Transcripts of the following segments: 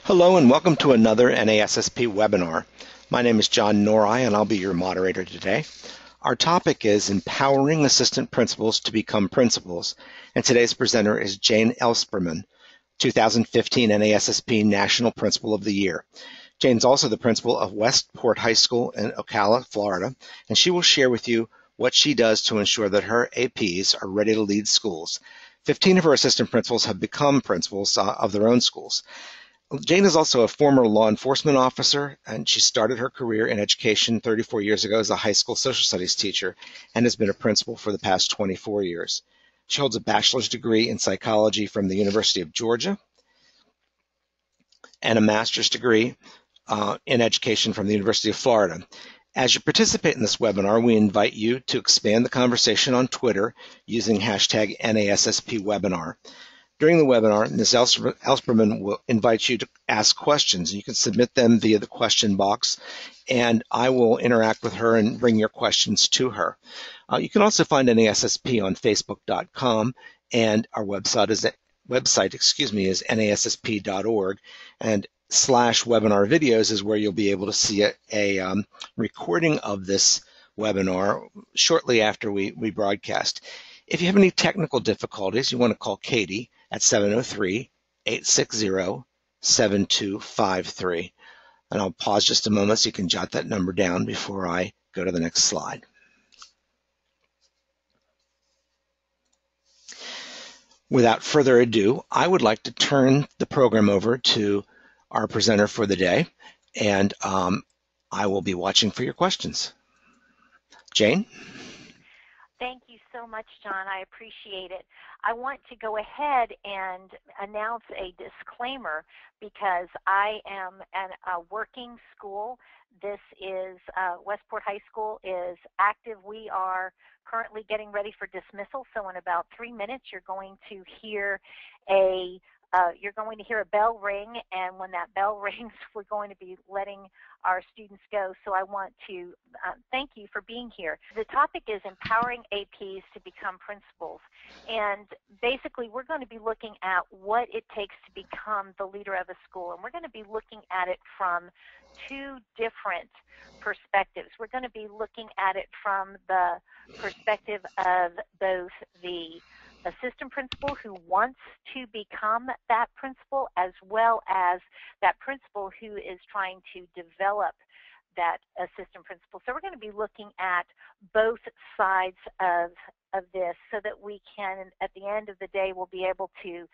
Hello and welcome to another NASSP webinar. My name is John Norai and I'll be your moderator today. Our topic is Empowering Assistant Principals to Become Principals, and today's presenter is Jayne Ellspermann, 2015 NASSP National Principal of the Year. Jayne's also the principal of Westport High School in Ocala, Florida, and she will share with you what she does to ensure that her APs are ready to lead schools. 15 of her assistant principals have become principals of their own schools. Jayne is also a former law enforcement officer, and she started her career in education 34 years ago as a high school social studies teacher and has been a principal for the past 24 years. She holds a bachelor's degree in psychology from the University of Georgia and a master's degree in education from the University of Florida. As you participate in this webinar, we invite you to expand the conversation on Twitter using hashtag NASSPwebinar. During the webinar, Ms. Ellspermann will invite you to ask questions. You can submit them via the question box, and I will interact with her and bring your questions to her. You can also find NASSP on Facebook.com, and our website is nassp.org, and /webinar videos is where you'll be able to see a recording of this webinar shortly after we broadcast. If you have any technical difficulties, you want to call Katie at 703-860-7253. And I'll pause just a moment so you can jot that number down before I go to the next slide. Without further ado, I would like to turn the program over to our presenter for the day, and I will be watching for your questions. Jayne? Thank you so much, John. I appreciate it. I want to go ahead and announce a disclaimer because I am at a working school. This is Westport High School is active. We are currently getting ready for dismissal, so in about 3 minutes you're going to hear a bell ring, and when that bell rings, we're going to be letting our students go. So I want to thank you for being here. The topic is empowering APs to become principals, and basically we're going to be looking at what it takes to become the leader of a school, and we're going to be looking at it from two different perspectives. We're going to be looking at it from the perspective of both the assistant principal who wants to become that principal, as well as that principal who is trying to develop that assistant principal. So we're going to be looking at both sides of this so that we can, at the end of the day, we'll be able to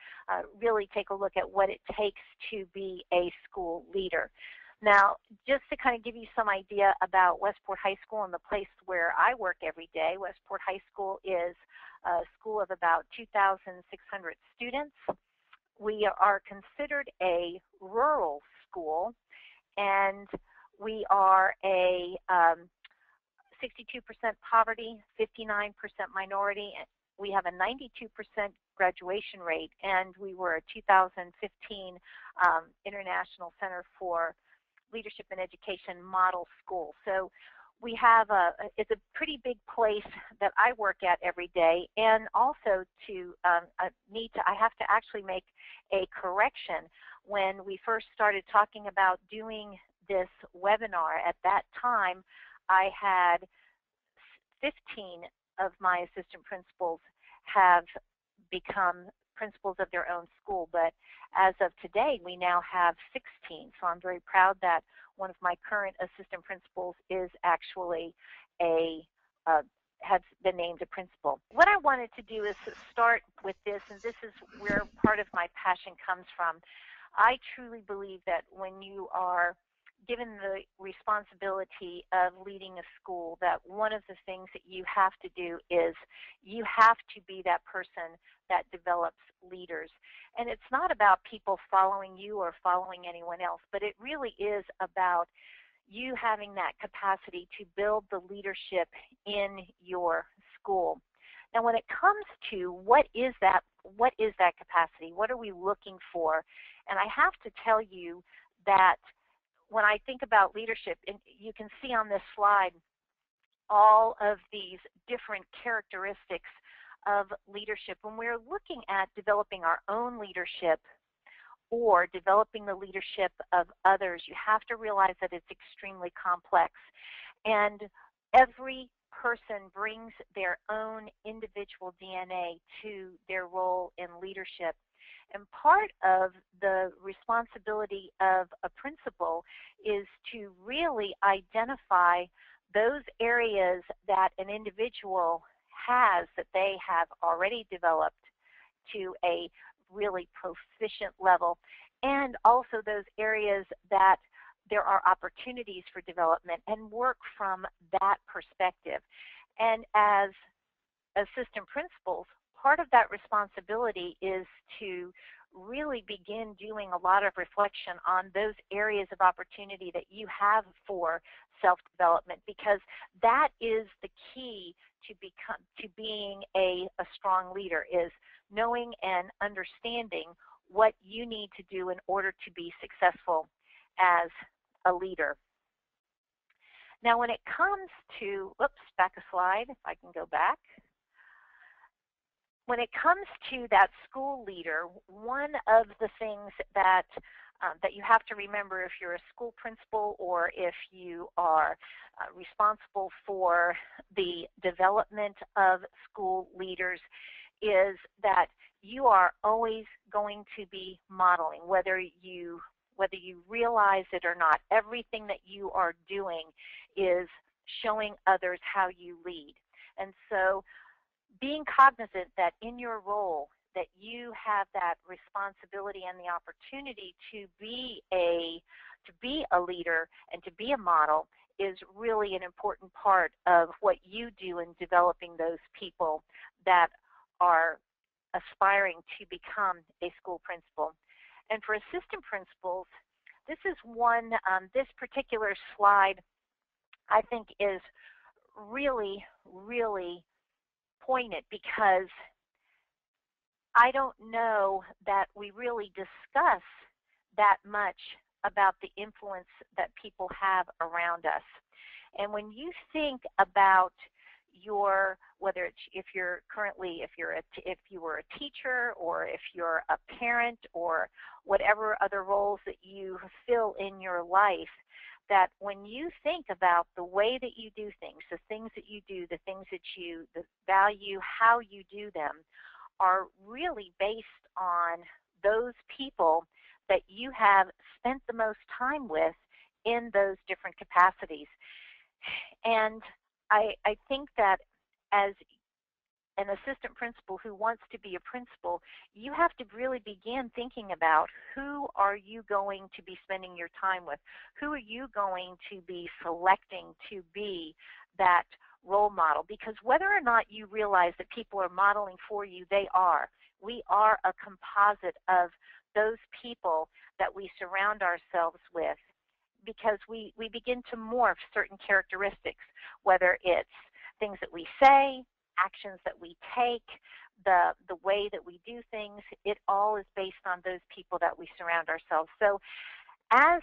really take a look at what it takes to be a school leader. Now, just to kind of give you some idea about Westport High School and the place where I work every day, Westport High School is a school of about 2,600 students. We are considered a rural school, and we are a 62% poverty, 59% minority. We have a 92% graduation rate, and we were a 2015 International Center for Leadership and Education model school. So we have it's a pretty big place that I work at every day, and also I have to actually make a correction. When we first started talking about doing this webinar, at that time I had 15 of my assistant principals have become principals of their own school, but as of today we now have 16. So I'm very proud that one of my current assistant principals is actually has been named a principal. What I wanted to do is start with this, and this is where part of my passion comes from. I truly believe that when you are given the responsibility of leading a school, that one of the things that you have to do is you have to be that person that develops leaders. And it's not about people following you or following anyone else, but it really is about you having that capacity to build the leadership in your school. Now, when it comes to what is that capacity? What are we looking for? And I have to tell you that when I think about leadership, and you can see on this slide all of these different characteristics of leadership. When we're looking at developing our own leadership, or developing the leadership of others, you have to realize that it's extremely complex. And every person brings their own individual DNA to their role in leadership. And part of the responsibility of a principal is to really identify those areas that an individual has that they have already developed to a really proficient level, and also those areas that there are opportunities for development, and work from that perspective. And as assistant principals, part of that responsibility is to really begin doing a lot of reflection on those areas of opportunity that you have for self-development, because that is the key to being a strong leader, is knowing and understanding what you need to do in order to be successful as a leader. Now when it comes to, oops, back a slide, if I can go back. When it comes to that school leader, one of the things that that you have to remember if you're a school principal or if you are responsible for the development of school leaders is that you are always going to be modeling, whether you realize it or not. Everything that you are doing is showing others how you lead. And so being cognizant that in your role that you have that responsibility and the opportunity to be a leader and to be a model is really an important part of what you do in developing those people that are aspiring to become a school principal. And for assistant principals, this is one, this particular slide I think is really, really poignant, because I don't know that we really discuss that much about the influence that people have around us. And when you think about your, whether it's, if you were a teacher, or if you're a parent, or whatever other roles that you fill in your life, that when you think about the way that you do things, the things that you do, the things that you value, how you do them, are really based on those people that you have spent the most time with in those different capacities. And I think that as an assistant principal who wants to be a principal, you have to really begin thinking about who are you going to be spending your time with? Who are you going to be selecting to be that role model? Because whether or not you realize that people are modeling for you, they are. We are a composite of those people that we surround ourselves with, because we begin to morph certain characteristics, whether it's things that we say, actions that we take, the way that we do things. It all is based on those people that we surround ourselves. So as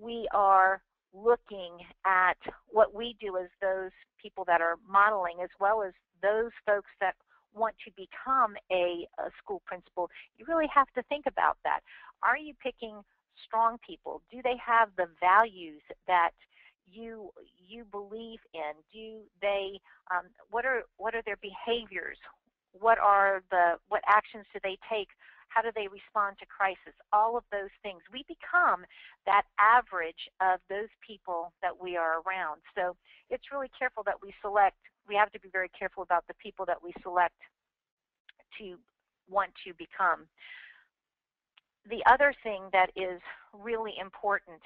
we are looking at what we do as those people that are modeling, as well as those folks that want to become a school principal, you really have to think about that. Are you picking strong people? Do they have the values that you believe in? Do they what are their behaviors? What actions do they take? How do they respond to crisis? All of those things. We become that average of those people that we are around. So it's really careful that we select. We have to be very careful about the people that we select to want to become. The other thing that is really important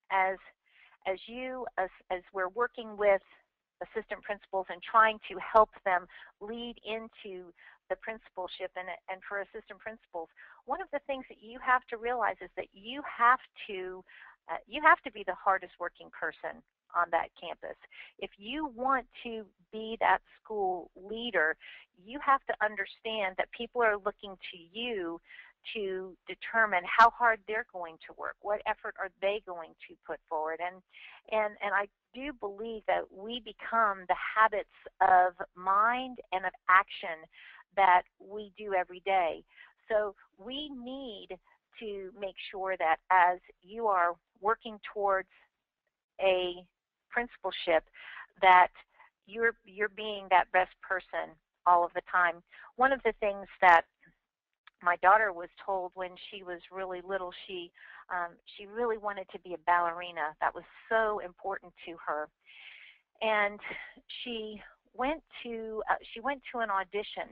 as we're working with assistant principals and trying to help them lead into the principalship, and for assistant principals, one of the things that you have to realize is that you have to be the hardest working person on that campus. If you want to be that school leader, you have to understand that people are looking to you to determine how hard they're going to work, what effort are they going to put forward. And I do believe that we become the habits of mind and of action that we do every day. So we need to make sure that as you are working towards a principalship, that you're being that best person all of the time. One of the things that my daughter was told when she was really little, she really wanted to be a ballerina. That was so important to her, and she went to an audition,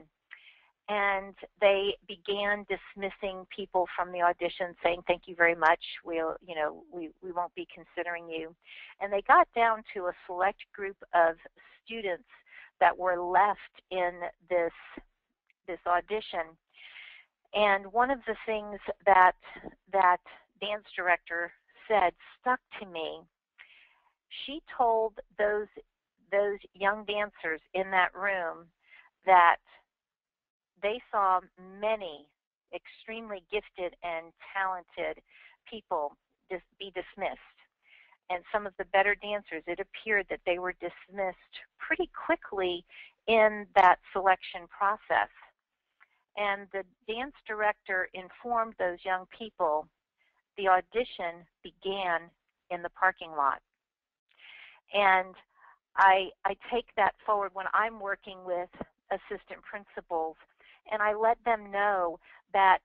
and they began dismissing people from the audition, saying, "Thank you very much. We won't be considering you." And they got down to a select group of students that were left in this audition. And one of the things that dance director said stuck to me. She told those young dancers in that room that they saw many extremely gifted and talented people be dismissed. And some of the better dancers, it appeared that they were dismissed pretty quickly in that selection process. And the dance director informed those young people the audition began in the parking lot. And I take that forward when I'm working with assistant principals, and I let them know that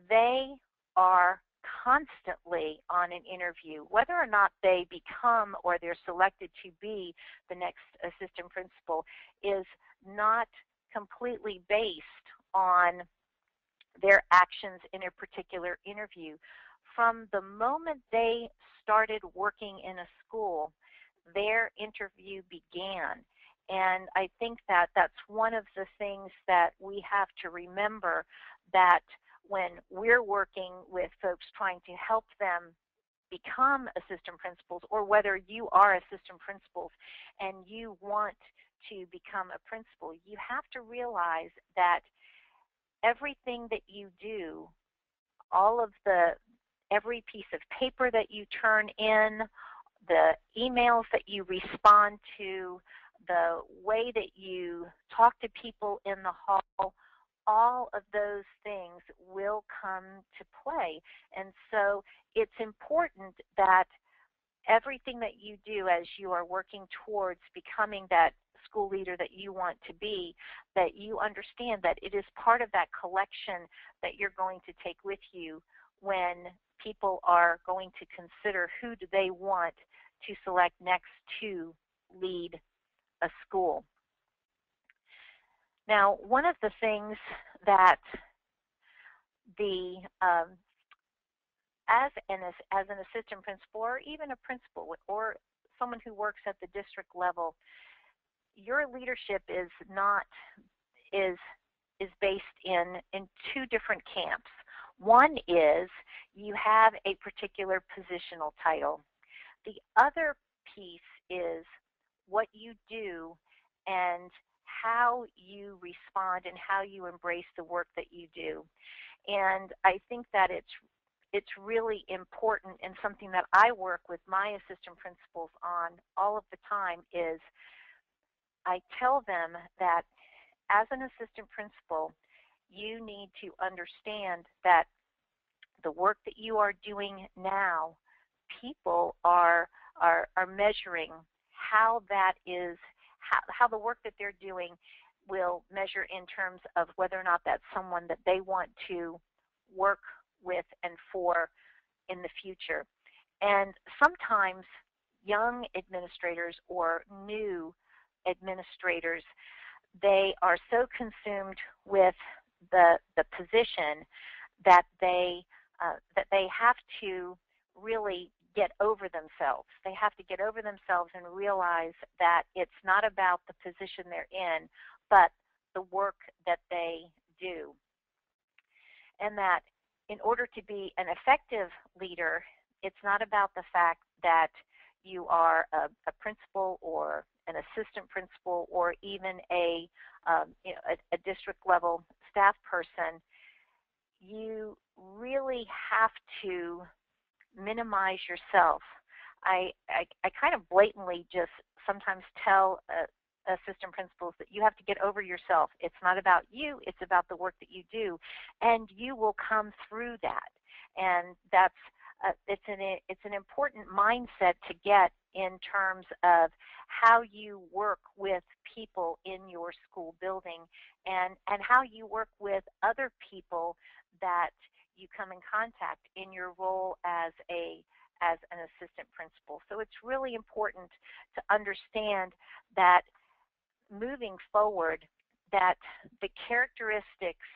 they are constantly on an interview. Whether or not they become or they're selected to be the next assistant principal is not completely based on their actions in a particular interview. From the moment they started working in a school, their interview began. And I think that that's one of the things that we have to remember, that when we're working with folks trying to help them become assistant principals, or whether you are assistant principals and you want to become a principal, you have to realize that everything that you do, every piece of paper that you turn in, the emails that you respond to, the way that you talk to people in the hall, all of those things will come to play. And so it's important that everything that you do as you are working towards becoming that school leader that you want to be, that you understand that it is part of that collection that you're going to take with you when people are going to consider who do they want to select next to lead a school. Now, one of the things that as an assistant principal, or even a principal, or someone who works at the district level, your leadership is based in two different camps. One is you have a particular positional title. The other piece is what you do and how you respond and how you embrace the work that you do. And I think that it's really important, and something that I work with my assistant principals on all of the time is I tell them that as an assistant principal, you need to understand that the work that you are doing now, people are measuring how that is, how the work that they're doing will measure in terms of whether or not that's someone that they want to work with and for in the future. And sometimes young administrators or new administrators, they are so consumed with the position that they have to really get over themselves. They have to get over themselves and realize that it's not about the position they're in, but the work that they do. And that in order to be an effective leader, it's not about the fact that you are a principal or an assistant principal or even a district level staff person. You really have to minimize yourself. I kind of blatantly just sometimes tell assistant principals that you have to get over yourself. It's not about you, it's about the work that you do, and you will come through that. And that's it's an important mindset to get in terms of how you work with people in your school building, and how you work with other people that you come in contact in your role as an assistant principal. So it's really important to understand that moving forward, that the characteristics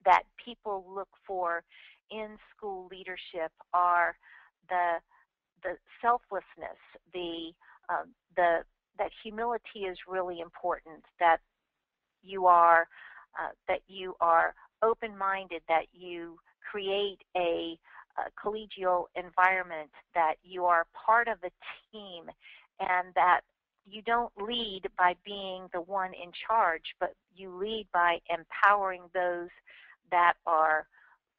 that people look for in school leadership are the selflessness, that humility is really important, that you are open-minded, that you create a collegial environment, that you are part of a team, and that you don't lead by being the one in charge, but you lead by empowering those that are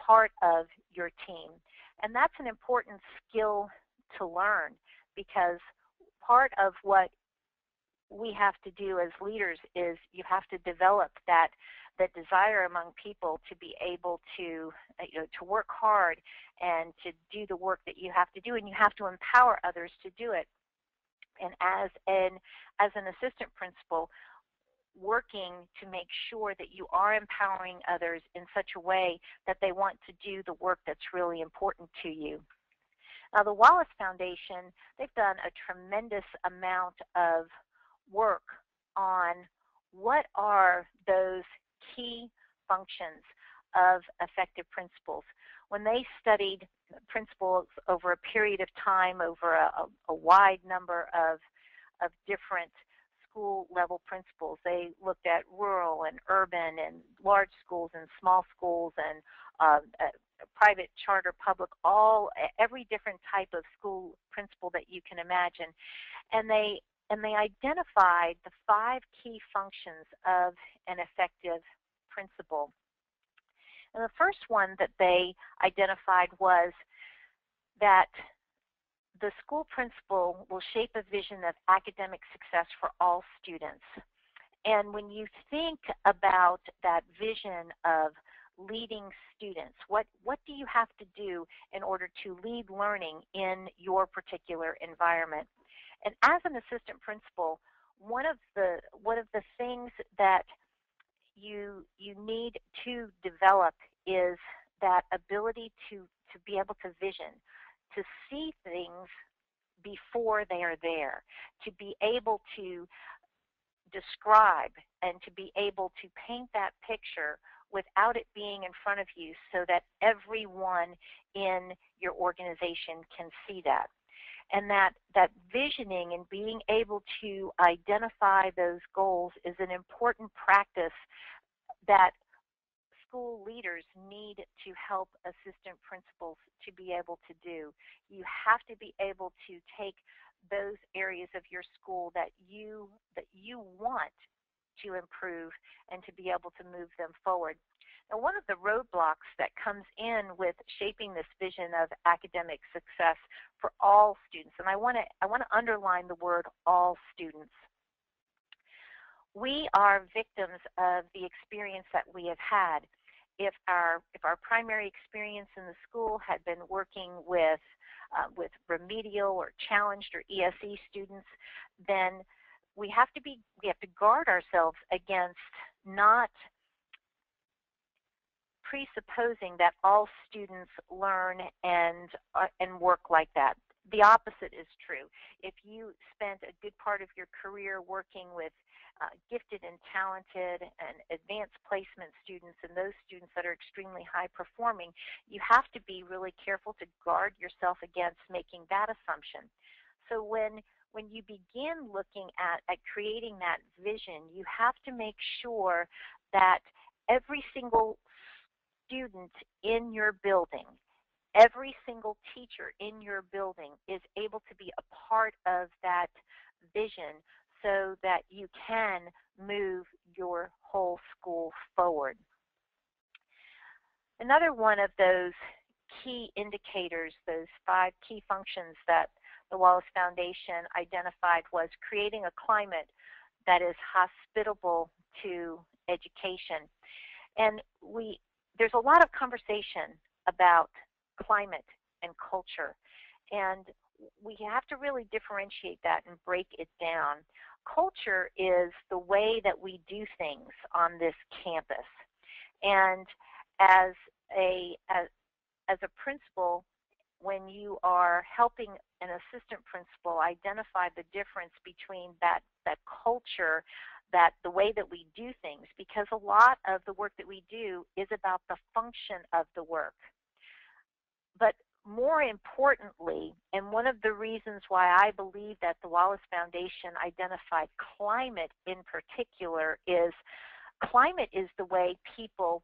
part of your team. And that's an important skill to learn, because part of what we have to do as leaders is you have to develop that desire among people to be able to to work hard and to do the work that you have to do, and you have to empower others to do it. And as an assistant principal, working to make sure that you are empowering others in such a way that they want to do the work that's really important to you. Now, the Wallace Foundation, they've done a tremendous amount of work on what are those key functions of effective principals. When they studied principals over a period of time, over a wide number of different school level principals, they looked at rural and urban and large schools and small schools and private, charter, public, every different type of school principal that you can imagine. And they identified the 5 key functions of an effective principal. And the first one that they identified was that the school principal will shape a vision of academic success for all students. And when you think about that vision of leading students, what do you have to do in order to lead learning in your particular environment? And as an assistant principal, one of the things that you need to develop is that ability to be able to vision, to see things before they are there, to be able to describe and to be able to paint that picture without it being in front of you, so that everyone in your organization can see that. And that visioning and being able to identify those goals is an important practice that school leaders need to help assistant principals to be able to do. You have to be able to take those areas of your school that you want to improve and to be able to move them forward. Now, one of the roadblocks that comes in with shaping this vision of academic success for all students, and I want to underline the word all students. We are victims of the experience that we have had. If our primary experience in the school had been working with remedial or challenged or ESE students, then we have to guard ourselves against not presupposing that all students learn and work like that. The opposite is true. If you spent a good part of your career working with gifted and talented and advanced placement students and those students that are extremely high performing, you have to be really careful to guard yourself against making that assumption. So when you begin looking at creating that vision, you have to make sure that every single student in your building, every single teacher in your building is able to be a part of that vision, so that you can move your whole school forward. Another one of those key indicators, those 5 key functions that the Wallace Foundation identified, was creating a climate that is hospitable to education. And there's a lot of conversation about climate and culture, and we have to really differentiate that and break it down. Culture is the way that we do things on this campus. And as a principal, when you are helping an assistant principal identify the difference between that culture, that the way that we do things, because a lot of the work that we do is about the function of the work. But more importantly, and one of the reasons why I believe that the Wallace Foundation identified climate in particular is climate is the way people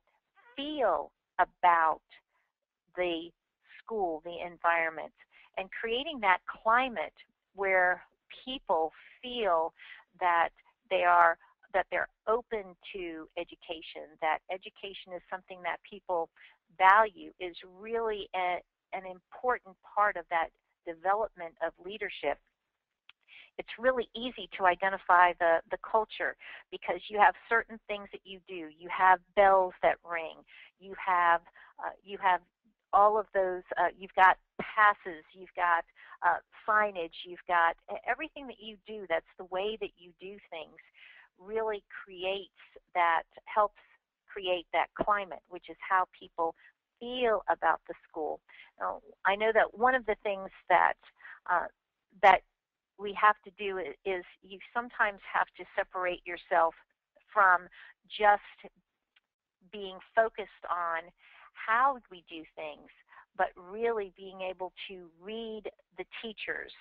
feel about the school, the environment, and creating that climate where people feel that they're open to education, that education is something that people value, is really an important part of that development of leadership. It's really easy to identify the culture because you have certain things that you do. You have bells that ring. You have all of those. You've got passes. You've got signage. You've got everything that you do. That's the way that you do things. Really helps create that climate, which is how people feel about the school. Now, I know that one of the things that we have to do is you sometimes have to separate yourself from just being focused on how we do things, but really being able to read the teachers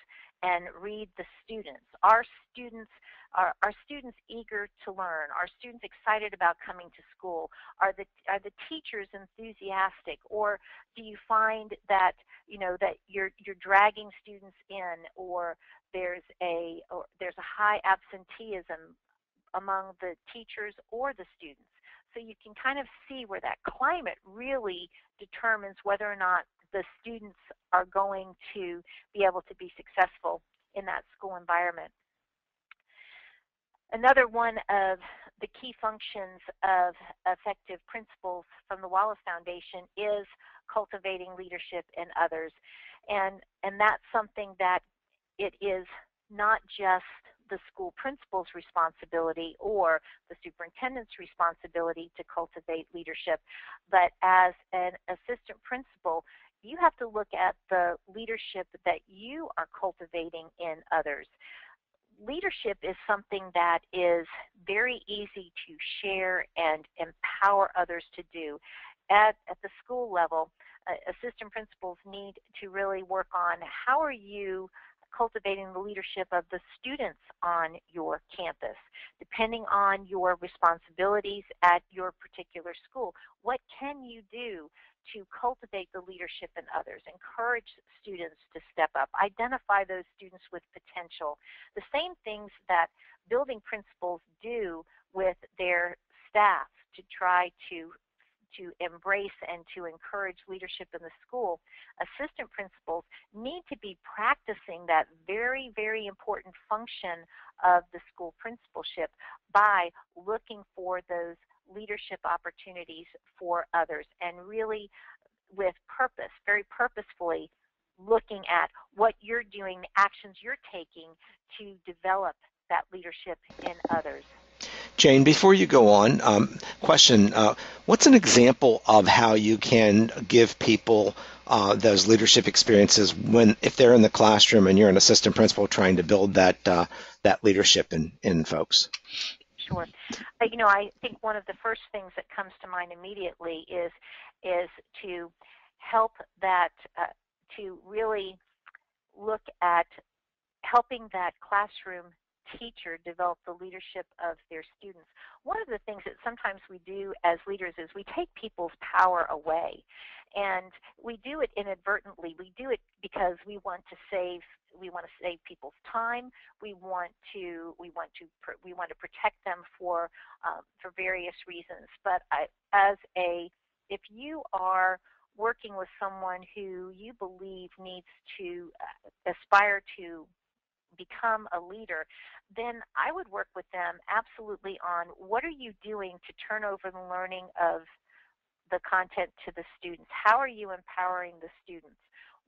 and read the students. Are students eager to learn? Are students excited about coming to school? Are the teachers enthusiastic, or do you find that that you're dragging students in, or there's a high absenteeism among the teachers or the students? So you can kind of see where that climate really determines whether or not the students are going to be able to be successful in that school environment. Another one of the key functions of effective principals from the Wallace Foundation is cultivating leadership in others. And that's something that it is not just the school principal's responsibility or the superintendent's responsibility to cultivate leadership, but as an assistant principal, you have to look at the leadership that you are cultivating in others. Leadership is something that is very easy to share and empower others to do. At the school level, assistant principals need to really work on how are you cultivating the leadership of the students on your campus, depending on your responsibilities at your particular school. What can you do to cultivate the leadership in others, encourage students to step up, identify those students with potential? The same things that building principals do with their staff to try to embrace and to encourage leadership in the school, assistant principals need to be practicing that very, very important function of the school principalship by looking for those leadership opportunities for others and really with purpose, very purposefully looking at what you're doing, the actions you're taking to develop that leadership in others. Jayne, before you go on, question, what's an example of how you can give people those leadership experiences if they're in the classroom and you're an assistant principal trying to build that leadership in folks? Sure. I think one of the first things that comes to mind immediately is to help that, to really look at helping that classroom teacher develop the leadership of their students. One of the things that sometimes we do as leaders is we take people's power away, and we do it inadvertently. We do it because we want to save people's time. We want to protect them for various reasons. But if you are working with someone who you believe needs to aspire to become a leader, then I would work with them absolutely on what are you doing to turn over the learning of the content to the students? How are you empowering the students?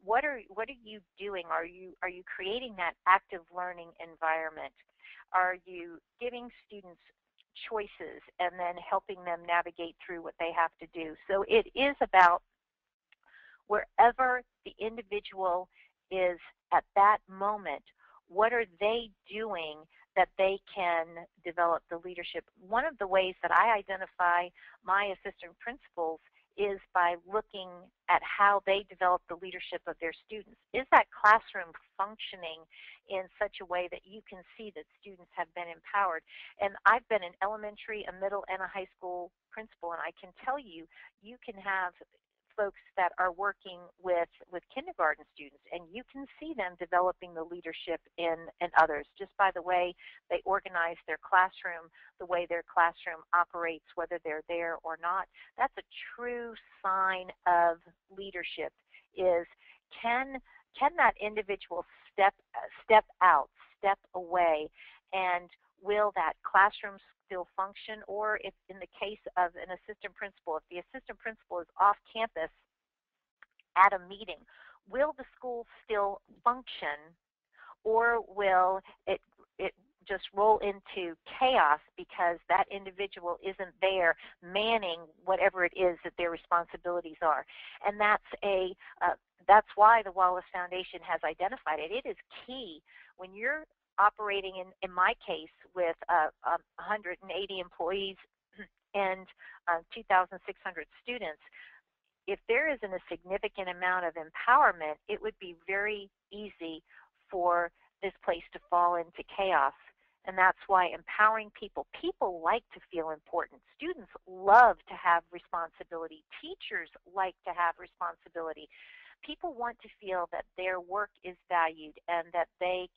What are you doing? Are you creating that active learning environment? Are you giving students choices and then helping them navigate through what they have to do? So it is about wherever the individual is at that moment, what are they doing that they can develop the leadership? One of the ways that I identify my assistant principals is by looking at how they develop the leadership of their students. Is that classroom functioning in such a way that you can see that students have been empowered? And I've been an elementary, a middle, and a high school principal, and I can tell you, you can have folks that are working with kindergarten students, and you can see them developing the leadership in others just by the way they organize their classroom, the way their classroom operates, whether they're there or not. That's a true sign of leadership, is can that individual step out, step away, and will that classroom still function? Or if in the case of an assistant principal, if the assistant principal is off campus at a meeting, will the school still function, or will it just roll into chaos because that individual isn't there manning whatever it is that their responsibilities are? And that's why the Wallace Foundation has identified it. It is key when you're operating, in my case, with 180 employees and 2,600 students. If there isn't a significant amount of empowerment, it would be very easy for this place to fall into chaos. And that's why empowering people like to feel important. Students love to have responsibility. Teachers like to have responsibility. People want to feel that their work is valued and that they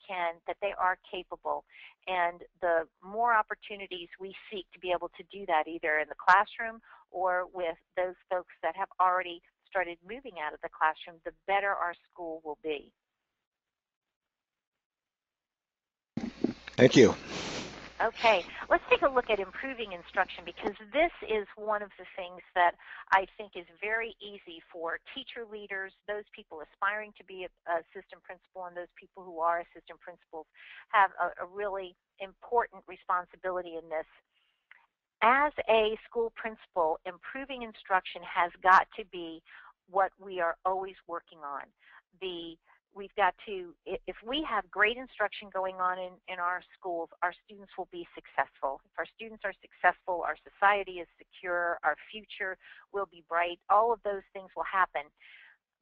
are capable. And the more opportunities we seek to be able to do that, either in the classroom or with those folks that have already started moving out of the classroom, the better our school will be. Thank you. Okay, let's take a look at improving instruction, because this is one of the things that I think is very easy for teacher leaders, those people aspiring to be an assistant principal, and those people who are assistant principals have a really important responsibility in this. As a school principal, improving instruction has got to be what we are always working on. We've got to, if we have great instruction going on in our schools, our students will be successful. If our students are successful, our society is secure, our future will be bright. All of those things will happen.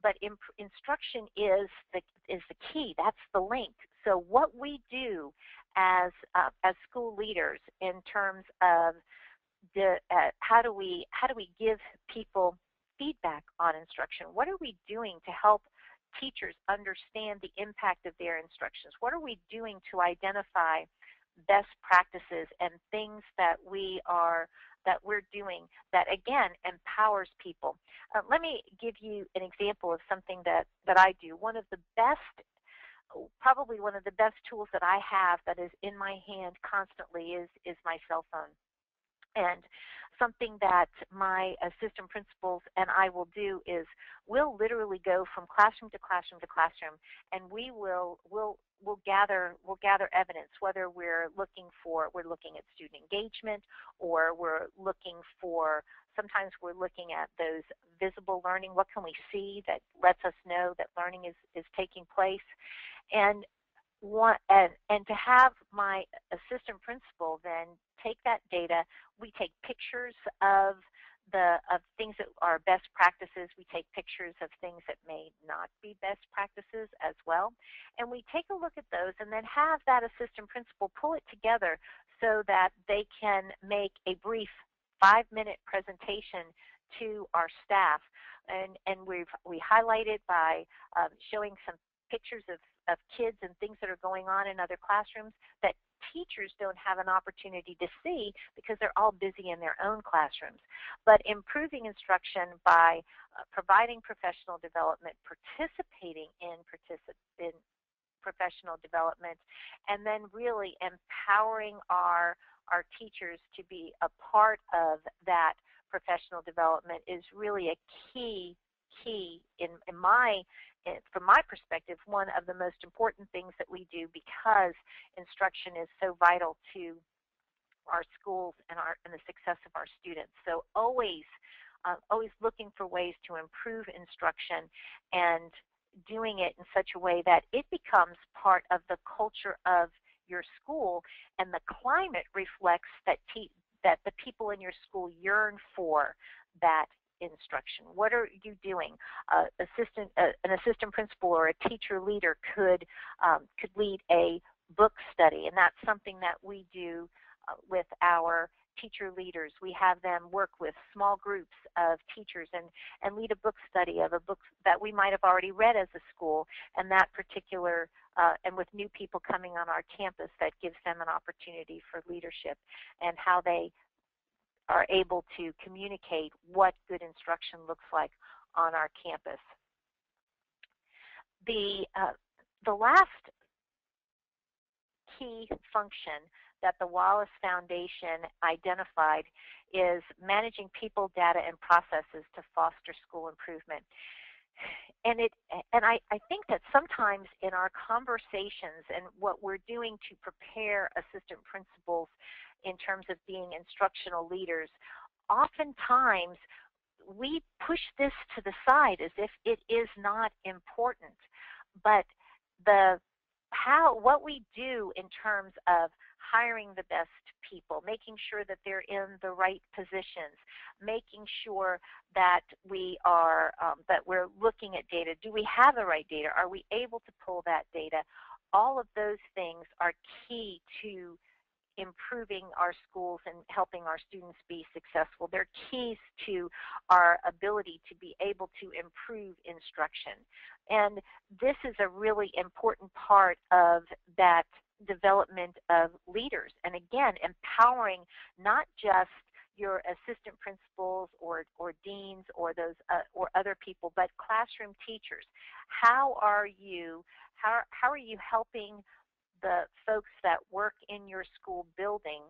But instruction is the key. That's the link. So what we do as school leaders in terms of how do we give people feedback on instruction? What are we doing to help teachers understand the impact of their instructions? What are we doing to identify best practices and things that we're doing that, again, empowers people? Let me give you an example of something that I do. Probably one of the best tools that I have that is in my hand constantly is my cell phone. And something that my assistant principals and I will do is we'll literally go from classroom to classroom to classroom, and we'll gather evidence, whether we're looking at student engagement, or sometimes we're looking at those visible learning. What can we see that lets us know that learning is taking place? And to have my assistant principal then take that data, we take pictures of things that are best practices. We take pictures of things that may not be best practices as well. And we take a look at those and then have that assistant principal pull it together so that they can make a brief 5-minute presentation to our staff. And we highlight it by showing some pictures of kids and things that are going on in other classrooms that teachers don't have an opportunity to see because they're all busy in their own classrooms. But improving instruction by providing professional development, participating in professional development, and then really empowering our teachers to be a part of that professional development is really a key from my perspective, one of the most important things that we do, because instruction is so vital to our schools and the success of our students. So always looking for ways to improve instruction and doing it in such a way that it becomes part of the culture of your school, and the climate reflects that the people in your school yearn for that instruction. What are you doing? An assistant principal or a teacher leader could lead a book study, and that's something that we do with our teacher leaders. We have them work with small groups of teachers and lead a book study of a book that we might have already read as a school, and that particular and with new people coming on our campus, that gives them an opportunity for leadership and how they are able to communicate what good instruction looks like on our campus. The last key function that the Wallace Foundation identified is managing people, data, and processes to foster school improvement. And I think that sometimes in our conversations and what we're doing to prepare assistant principals in terms of being instructional leaders, oftentimes we push this to the side as if it is not important. But what we do in terms of hiring the best people, making sure that they're in the right positions, making sure that we are that we're looking at data. Do we have the right data? Are we able to pull that data? All of those things are key to improving our schools and helping our students be successful. They're keys to our ability to be able to improve instruction. And this is a really important part of that development of leaders. And again, empowering not just your assistant principals or deans or those or other people, but classroom teachers. How are you helping the folks that work in your school building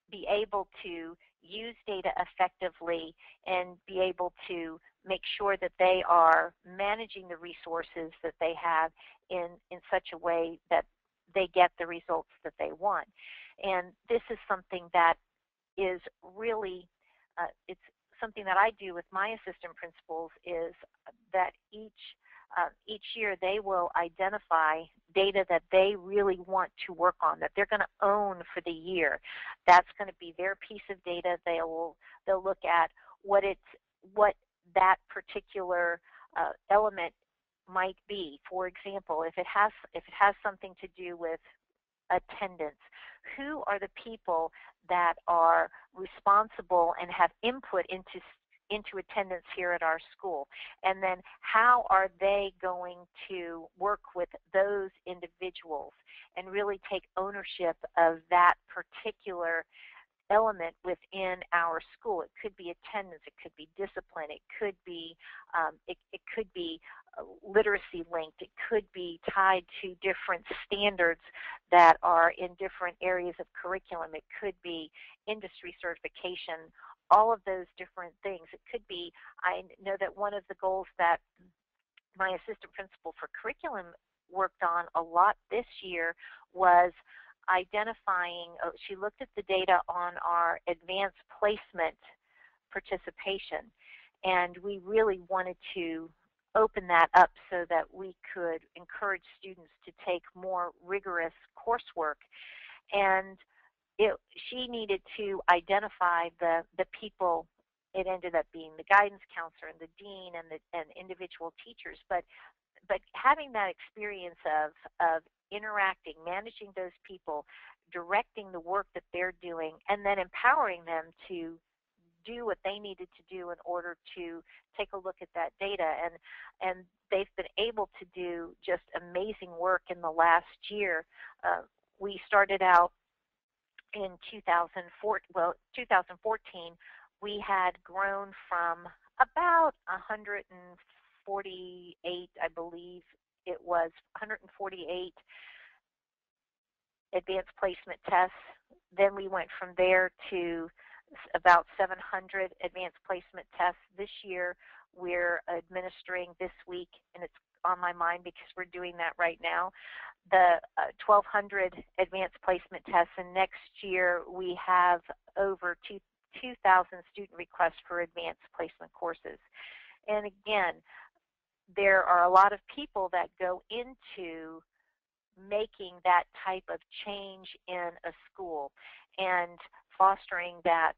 be able to use data effectively and be able to make sure that they are managing the resources that they have in such a way that they get the results that they want? And this is something that is really, it's something that I do with my assistant principals, is that each year they will identify data that they really want to work on, that they're going to own for the year. That's going to be their piece of data. They'll look at what that particular element might be. For example, if it has something to do with attendance, who are the people that are responsible and have input into attendance here at our school, and then how are they going to work with those individuals and really take ownership of that particular element within our school. It could be attendance, it could be discipline, it could be literacy linked, it could be tied to different standards that are in different areas of curriculum, it could be industry certification, all of those different things. It could be, I know that one of the goals that my assistant principal for curriculum worked on a lot this year was identifying, she looked at the data on our advanced placement participation, and we really wanted to open that up so that we could encourage students to take more rigorous coursework. And she needed to identify the people. It ended up being the guidance counselor and the dean and individual teachers, but having that experience of interacting, managing those people, directing the work that they're doing, and then empowering them to do what they needed to do in order to take a look at that data. And they've been able to do just amazing work in the last year. We started out in 2014, we had grown from about 148, I believe, it was 148 advanced placement tests. Then we went from there to about 700 advanced placement tests. This year we're administering this week, and it's on my mind because we're doing that right now, the 1,200 advanced placement tests, and next year we have over 2,000 student requests for advanced placement courses. And again, there are a lot of people that go into making that type of change in a school and fostering that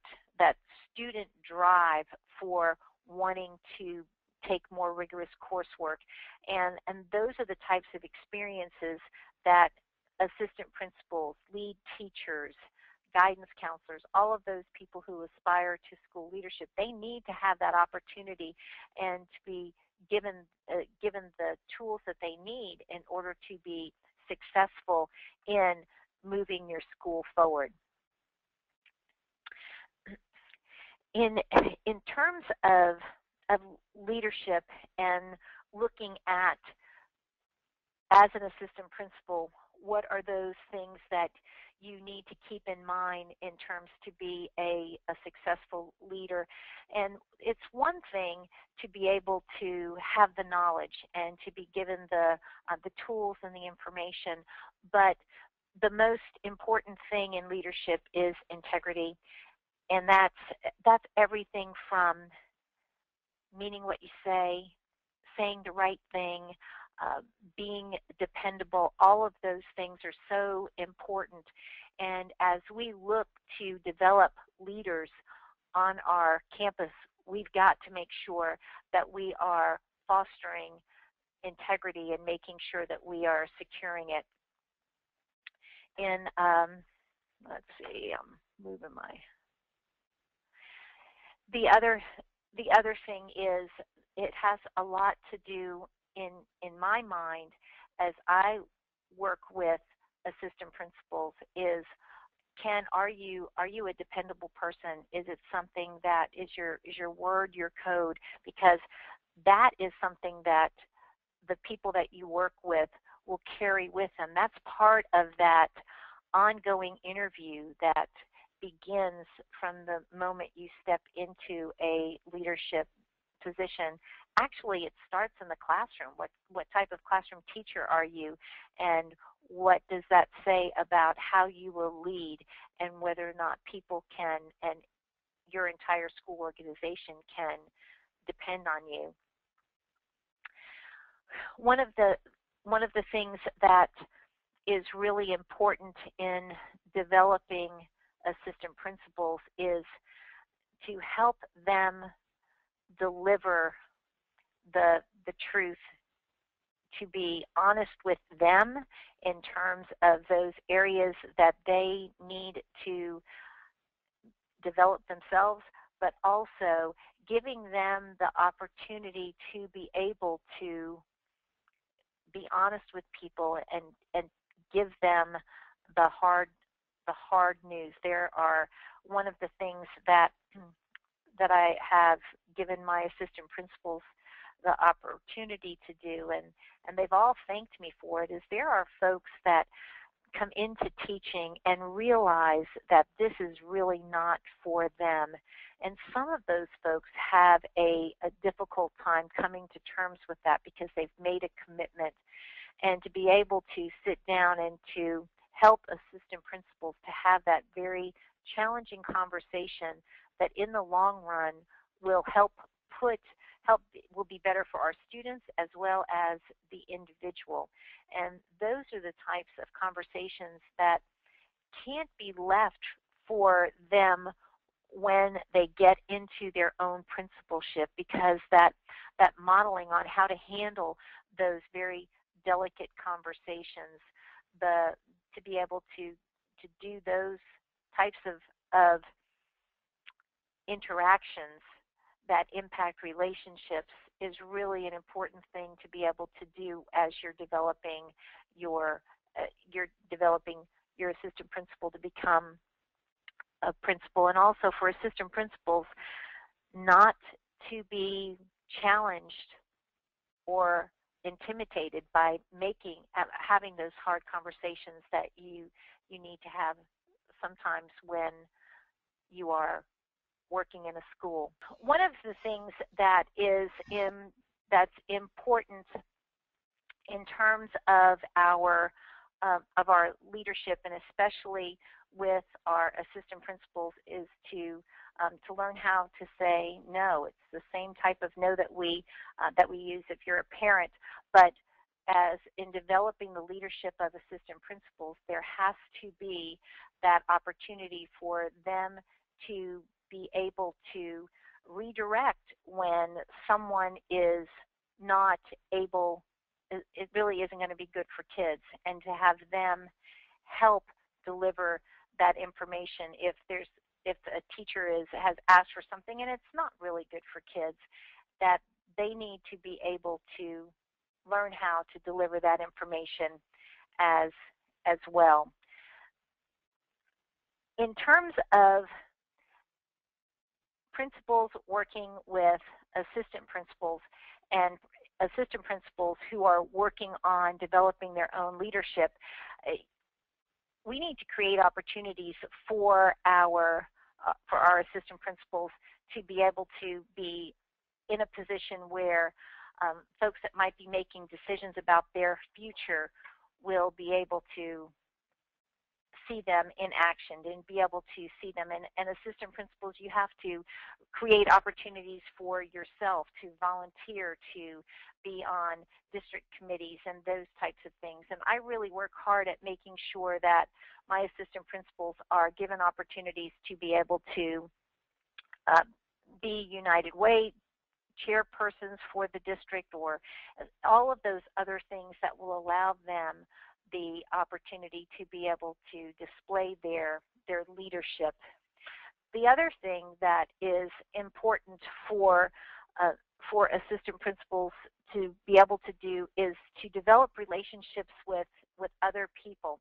student drive for wanting to take more rigorous coursework. And those are the types of experiences that assistant principals, lead teachers, guidance counselors, all of those people who aspire to school leadership, they need to have that opportunity and to be given the tools that they need in order to be successful in moving your school forward. In terms of leadership and looking at, as an assistant principal, what are those things that you need to keep in mind in terms to be a successful leader? And it's one thing to be able to have the knowledge and to be given the tools and the information, but the most important thing in leadership is integrity, and that's everything from meaning what you say, saying the right thing, being dependable. All of those things are so important. And as we look to develop leaders on our campus, we've got to make sure that we are fostering integrity and making sure that we are securing it. In, let's see, I'm moving my... The other thing is, it has a lot to do in my mind as I work with assistant principals is, are you a dependable person? Is it something that is your word, your code? Because that is something that the people that you work with will carry with them. That's part of that ongoing interview that begins from the moment you step into a leadership position. Actually, it starts in the classroom. What type of classroom teacher are you, and what does that say about how you will lead, and whether or not people can, and your entire school organization can depend on you. One of the things that is really important in developing assistant principals is to help them deliver the truth, to be honest with them in terms of those areas that they need to develop themselves, but also giving them the opportunity to be able to be honest with people and give them the hard news. There are one of the things that I have given my assistant principals the opportunity to do, and they've all thanked me for it, is there are folks that come into teaching and realize that this is really not for them. And some of those folks have a difficult time coming to terms with that because they've made a commitment. And to be able to sit down and to help assistant principals to have that very challenging conversation that in the long run will will be better for our students as well as the individual. And those are the types of conversations that can't be left for them when they get into their own principalship, because that modeling on how to handle those very delicate conversations, to be able to do those types of interactions that impact relationships is really an important thing to be able to do as you're developing your assistant principal to become a principal. And also for assistant principals not to be challenged or intimidated by having those hard conversations that you need to have sometimes when you are working in a school. One of the things that that's important in terms of our leadership, and especially with our assistant principals, is to learn how to say no. It's the same type of no that we use if you're a parent, but as in developing the leadership of assistant principals, there has to be that opportunity for them to be able to redirect when someone is not able, it really isn't going to be good for kids, and to have them help deliver that information if a teacher has asked for something and it's not really good for kids, that they need to be able to learn how to deliver that information as well. In terms of principals working with assistant principals and assistant principals who are working on developing their own leadership, we need to create opportunities for our assistant principals to be able to be in a position where folks that might be making decisions about their future will be able to see them in action and be able to see them. And assistant principals, you have to create opportunities for yourself to volunteer, to be on district committees and those types of things. And I really work hard at making sure that my assistant principals are given opportunities to be able to be United Way chairpersons for the district, or all of those other things that will allow them the opportunity to be able to display their leadership. The other thing that is important for assistant principals to be able to do is to develop relationships with other people.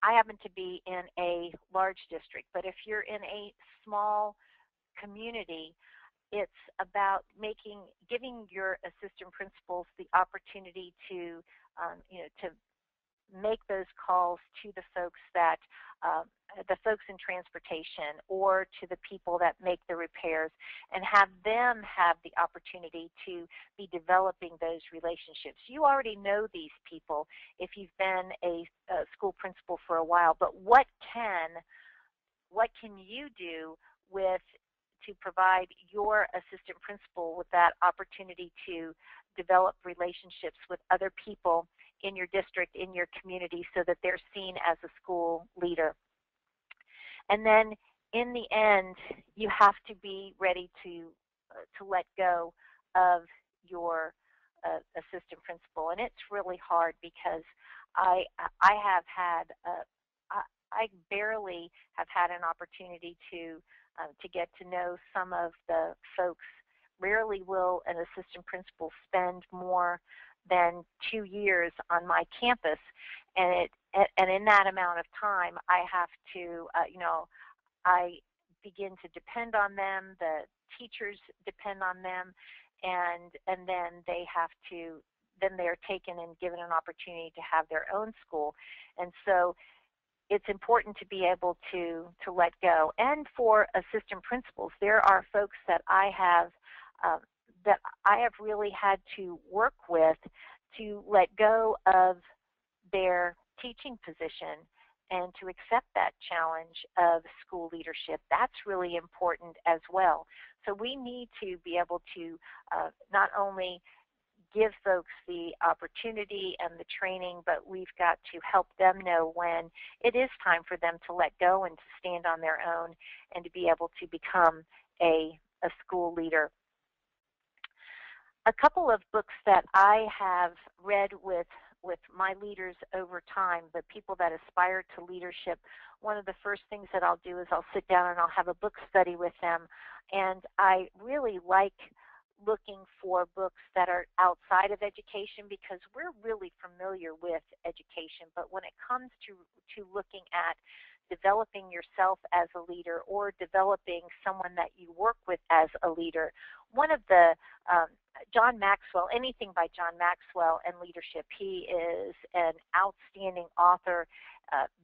I happen to be in a large district, but if you're in a small community, it's about giving your assistant principals the opportunity to make those calls to the folks in transportation or to the people that make the repairs, and have them have the opportunity to be developing those relationships. You already know these people if you've been a school principal for a while, but what can you do to provide your assistant principal with that opportunity to develop relationships with other people in your district, in your community, so that they're seen as a school leader. And then in the end, you have to be ready to let go of your assistant principal. And it's really hard because I barely have had an opportunity to get to know some of the folks. Rarely will an assistant principal spend more than 2 years on my campus, and in that amount of time, I have to, I begin to depend on them. The teachers depend on them, and then they are taken and given an opportunity to have their own school, and so it's important to be able to let go. And for assistant principals, there are folks that I have really had to work with to let go of their teaching position and to accept that challenge of school leadership. That's really important as well. So we need to be able to not only give folks the opportunity and the training, but we've got to help them know when it is time for them to let go and to stand on their own and to be able to become a school leader. A couple of books that I have read with my leaders over time, the people that aspire to leadership, one of the first things that I'll do is I'll sit down and I'll have a book study with them. And I really like looking for books that are outside of education, because we're really familiar with education, but when it comes to looking at developing yourself as a leader or developing someone that you work with as a leader, one of the John Maxwell, anything by John Maxwell and leadership. He is an outstanding author,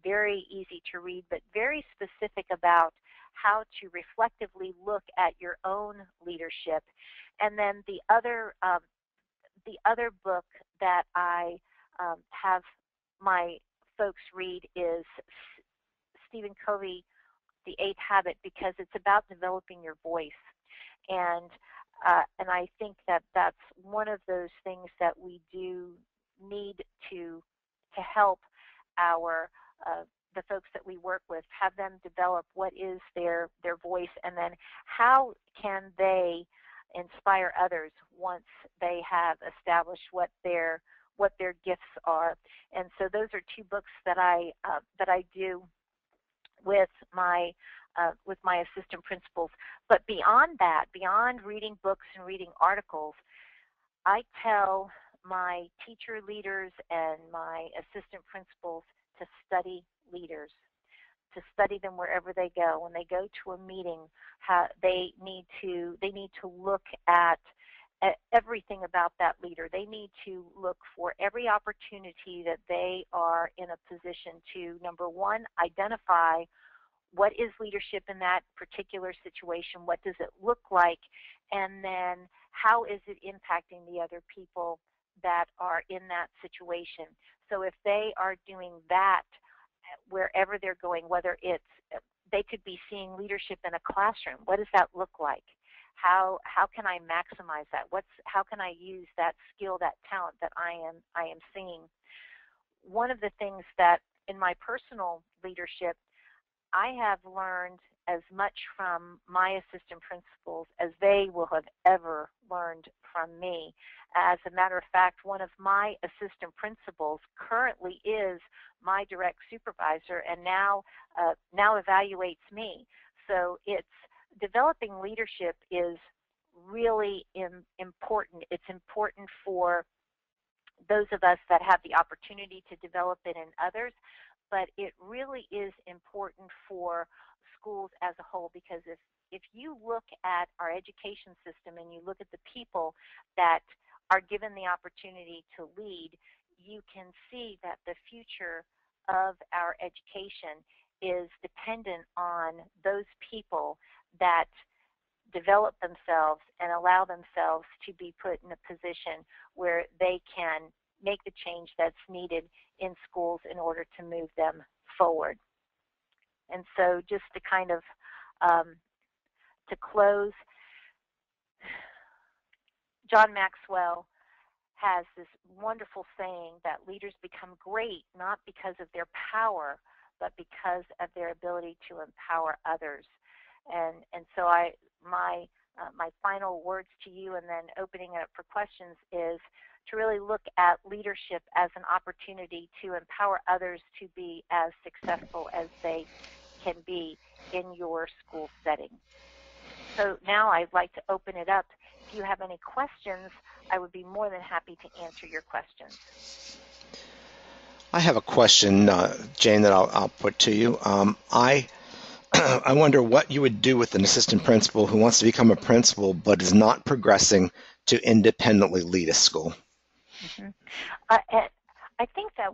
very easy to read, but very specific about how to reflectively look at your own leadership. And then the other book that I have my folks read is Stephen Covey, The Eighth Habit, because it's about developing your voice. And I think that that's one of those things that we do need to help our the folks that we work with, have them develop what is their voice, and then how can they inspire others once they have established what their gifts are. And so those are two books that I do with my assistant principals. But beyond that, beyond reading books and reading articles, I tell my teacher leaders and my assistant principals to study leaders, to study them wherever they go. When they go to a meeting, they need to look at everything about that leader. They need to look for every opportunity that they are in a position to, number one, identify what is leadership in that particular situation, what does it look like, and then how is it impacting the other people that are in that situation. So if they are doing that wherever they're going, whether it's, they could be seeing leadership in a classroom, what does that look like? How can I maximize that? How can I use that skill, that talent that I am seeing? One of the things that in my personal leadership, I have learned as much from my assistant principals as they will have ever learned from me. As a matter of fact, one of my assistant principals currently is my direct supervisor and now evaluates me. So it's developing leadership is really important. It's important for those of us that have the opportunity to develop it in others, but it really is important for schools as a whole, because if you look at our education system and you look at the people that are given the opportunity to lead, you can see that the future of our education is dependent on those people that develop themselves and allow themselves to be put in a position where they can make the change that's needed in schools in order to move them forward. And so just to kind of to close, John Maxwell has this wonderful saying that leaders become great not because of their power, but because of their ability to empower others. And so my final words to you, and then opening it up for questions, is to really look at leadership as an opportunity to empower others to be as successful as they can be in your school setting. So now I'd like to open it up. If you have any questions, I would be more than happy to answer your questions. I have a question, Jayne, that I'll put to you. I wonder what you would do with an assistant principal who wants to become a principal but is not progressing to independently lead a school. Mm-hmm. I think that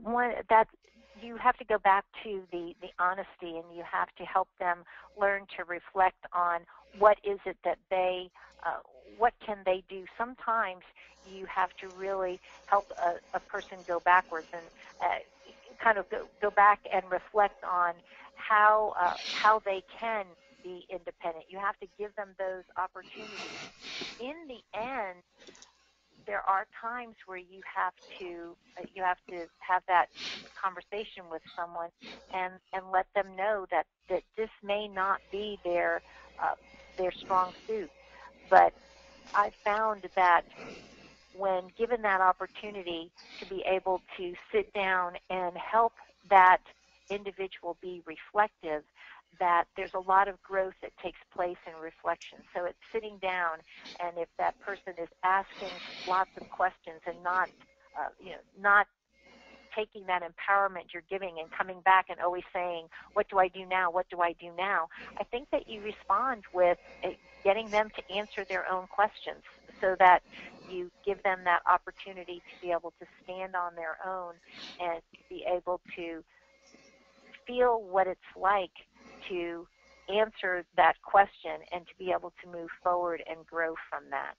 you have to go back to the honesty, and you have to help them learn to reflect on what is it that they, what can they do. Sometimes you have to really help a person go backwards and kind of go back and reflect on how they can be independent. You have to give them those opportunities. In the end, there are times where you have to have that conversation with someone and let them know that this may not be their strong suit. But I found that when given that opportunity to be able to sit down and help that individual be reflective, that there's a lot of growth that takes place in reflection. So it's sitting down, and if that person is asking lots of questions and not taking that empowerment you're giving and coming back and always saying, what do I do now? What do I do now? I think that you respond with getting them to answer their own questions so that you give them that opportunity to be able to stand on their own and be able to feel what it's like to answer that question and to be able to move forward and grow from that.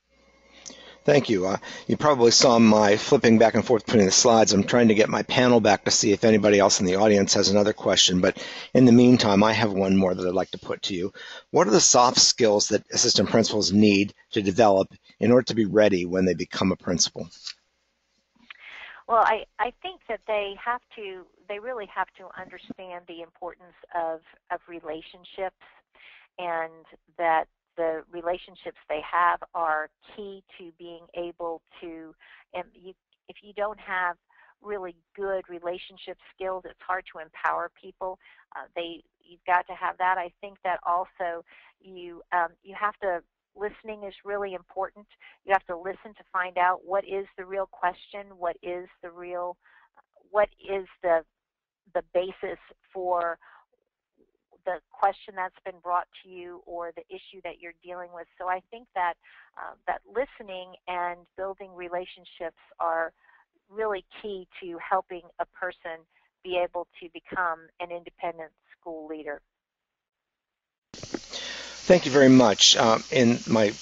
Thank you. You probably saw my flipping back and forth between the slides. I'm trying to get my panel back to see if anybody else in the audience has another question, but in the meantime, I have one more that I'd like to put to you. What are the soft skills that assistant principals need to develop in order to be ready when they become a principal? Well, I think that they really have to understand the importance of relationships, and that the relationships they have are key to being able to, if you don't have really good relationship skills, it's hard to empower people. You've got to have that. I think that also you have to, listening is really important. You have to listen to find out what is the real question, what is the basis for the question that's been brought to you or the issue that you're dealing with. So I think that that listening and building relationships are really key to helping a person be able to become an independent school leader. Thank you very much. And my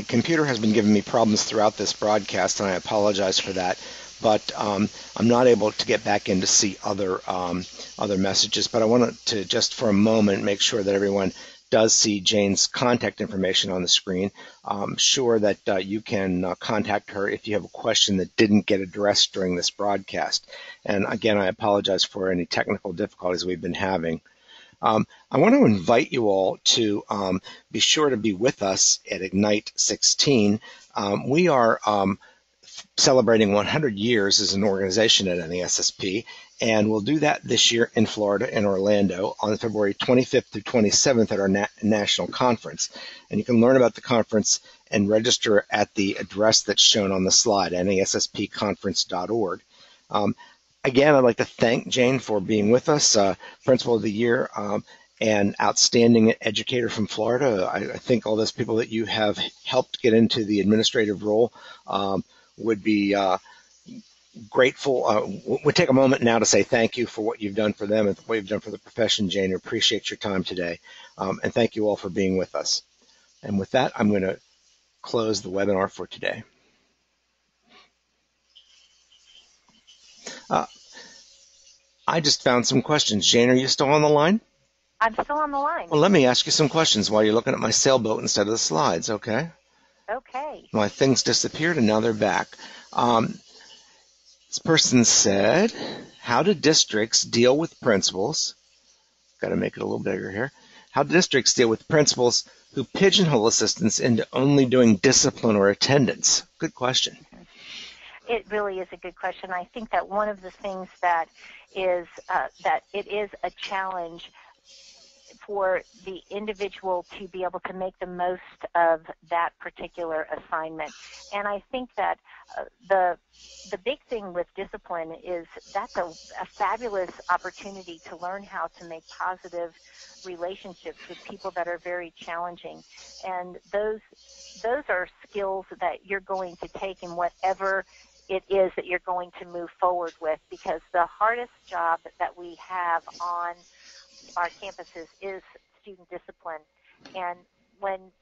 computer has been giving me problems throughout this broadcast, and I apologize for that. But I'm not able to get back in to see other messages. But I wanted to just for a moment make sure that everyone does see Jayne's contact information on the screen. I'm sure that you can contact her if you have a question that didn't get addressed during this broadcast. And again, I apologize for any technical difficulties we've been having. I want to invite you all to be sure to be with us at Ignite 16. We are celebrating 100 years as an organization at NASSP, and we'll do that this year in Florida, in Orlando, on February 25th through 27th at our national conference. And you can learn about the conference and register at the address that's shown on the slide, nasspconference.org. Again, I'd like to thank Jayne for being with us, Principal of the Year, and outstanding educator from Florida. I think all those people that you have helped get into the administrative role would be grateful. We'll take a moment now to say thank you for what you've done for them and what you've done for the profession, Jayne. I appreciate your time today, and thank you all for being with us. And with that, I'm going to close the webinar for today. I just found some questions. Jayne, are you still on the line? I'm still on the line. Well, let me ask you some questions while you're looking at my sailboat instead of the slides, okay? Okay. My things disappeared and now they're back. This person said, how do districts deal with principals? Got to make it a little bigger here. How do districts deal with principals who pigeonhole assistants into only doing discipline or attendance? Good question. It really is a good question. I think that one of the things that is that it is a challenge for the individual to be able to make the most of that particular assignment. And I think that the big thing with discipline is that's a fabulous opportunity to learn how to make positive relationships with people that are very challenging. And those are skills that you're going to take in whatever it is that you're going to move forward with, because the hardest job that we have on our campuses is student discipline. And when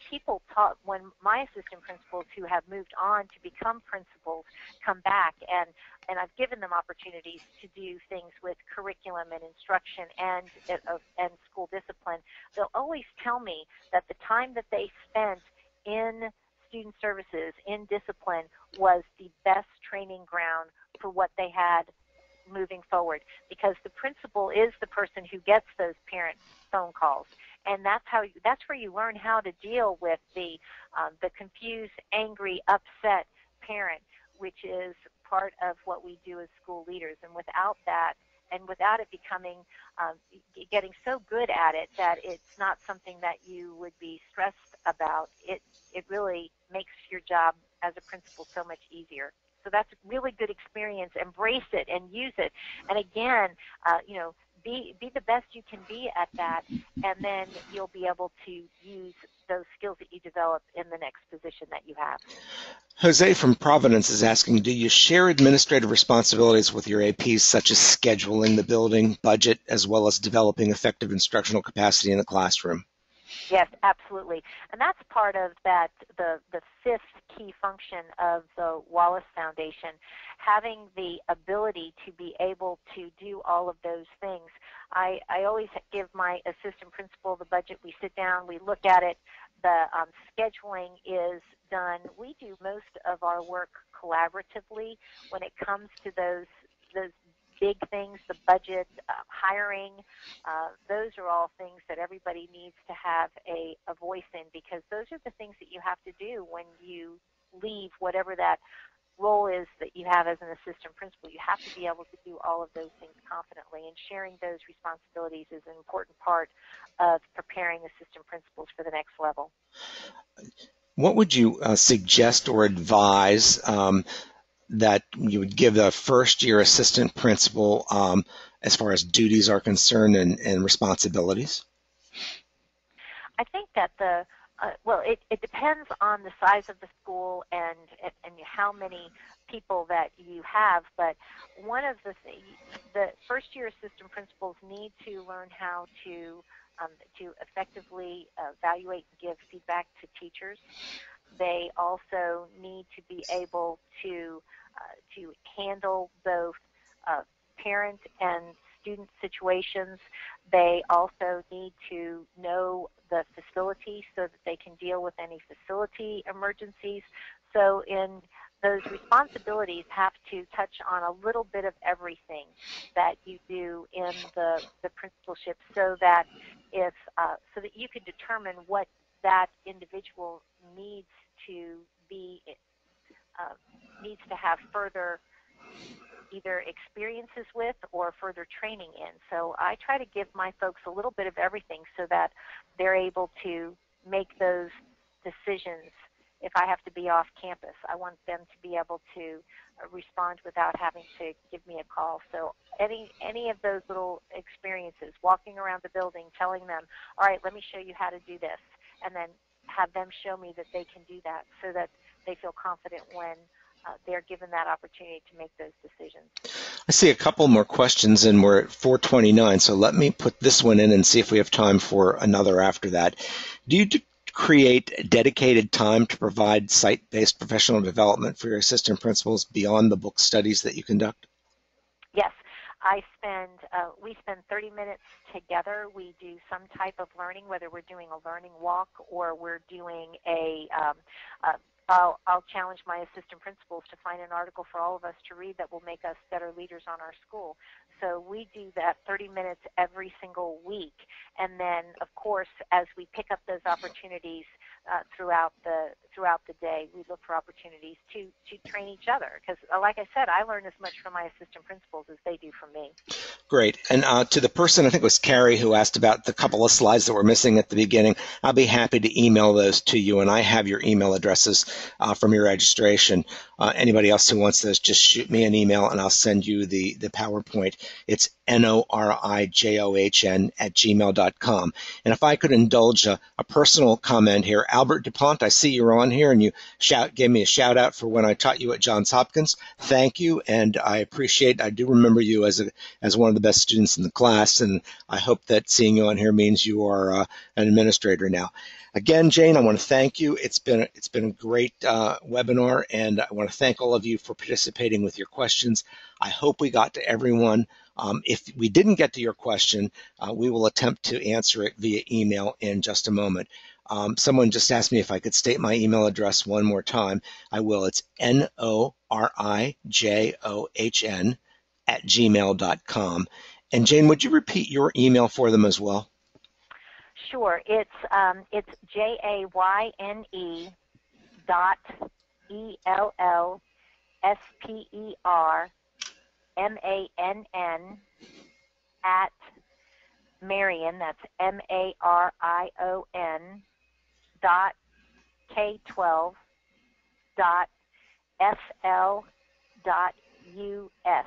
my assistant principals who have moved on to become principals come back, and I've given them opportunities to do things with curriculum and instruction and school discipline, they'll always tell me that the time that they spent in student services, in discipline, was the best training ground for what they had moving forward, because the principal is the person who gets those parent phone calls, and that's where you learn how to deal with the confused, angry, upset parent, which is part of what we do as school leaders. And without that, and without it becoming getting so good at it that it's not something that you would be stressed about, it really makes your job as a principal so much easier. So that's a really good experience. Embrace it and use it. And again, be the best you can be at that, and then you'll be able to use those skills that you develop in the next position that you have. Jose from Providence is asking, do you share administrative responsibilities with your APs, such as scheduling the building, budget, as well as developing effective instructional capacity in the classroom? Yes, absolutely. And that's part of that, the fifth key function of the Wallace Foundation, having the ability to be able to do all of those things. I always give my assistant principal the budget. We sit down, we look at it. The scheduling is done. We do most of our work collaboratively when it comes to those big things, the budget, hiring. Those are all things that everybody needs to have a voice in, because those are the things that you have to do when you leave whatever that role is that you have as an assistant principal. You have to be able to do all of those things confidently, and sharing those responsibilities is an important part of preparing assistant principals for the next level. What would you suggest or advise that you would give the first-year assistant principal as far as duties are concerned and responsibilities? I think that well, it depends on the size of the school and how many people that you have. But one of the first-year assistant principals need to learn how to effectively evaluate and give feedback to teachers. They also need to be able to handle both parent and student situations. They also need to know the facility so that they can deal with any facility emergencies. So in those responsibilities have to touch on a little bit of everything that you do in the principalship, so that so that you can determine what that individual needs to have further either experiences with or further training in. So I try to give my folks a little bit of everything so that they're able to make those decisions. If I have to be off campus, I want them to be able to respond without having to give me a call. So any of those little experiences, walking around the building, telling them, all right, let me show you how to do this, and then have them show me that they can do that, so that they feel confident when they're given that opportunity to make those decisions. I see a couple more questions, and we're at 4:29, so let me put this one in and see if we have time for another after that. Do you create dedicated time to provide site-based professional development for your assistant principals beyond the book studies that you conduct? Yes. We spend 30 minutes together. We do some type of learning, whether we're doing a learning walk or we're doing I'll challenge my assistant principals to find an article for all of us to read that will make us better leaders on our school. So we do that 30 minutes every single week. And then, of course, as we pick up those opportunities throughout the day, we look for opportunities to train each other. Because, like I said, I learn as much from my assistant principals as they do from me. Great. And to the person, I think it was Carrie, who asked about the couple of slides that were missing at the beginning, I'll be happy to email those to you, and I have your email addresses from your registration. Anybody else who wants those, just shoot me an email, and I'll send you the PowerPoint. It's norijohn@gmail.com. And if I could indulge a personal comment here, Albert DuPont, I see you're on here, and you gave me a shout out for when I taught you at Johns Hopkins. Thank you, and I do remember you as one of the best students in the class, and I hope that seeing you on here means you are an administrator now. Again, Jayne, I want to thank you. It's been a great webinar, and I want to thank all of you for participating with your questions. I hope we got to everyone. If we didn't get to your question, we will attempt to answer it via email in just a moment. Someone just asked me if I could state my email address one more time. I will. It's norijohn@gmail.com. And Jayne, would you repeat your email for them as well? Sure. It's JAYNE.ELLSPERMANN at Marion, that's MARION .K12 .FL NASSP.us.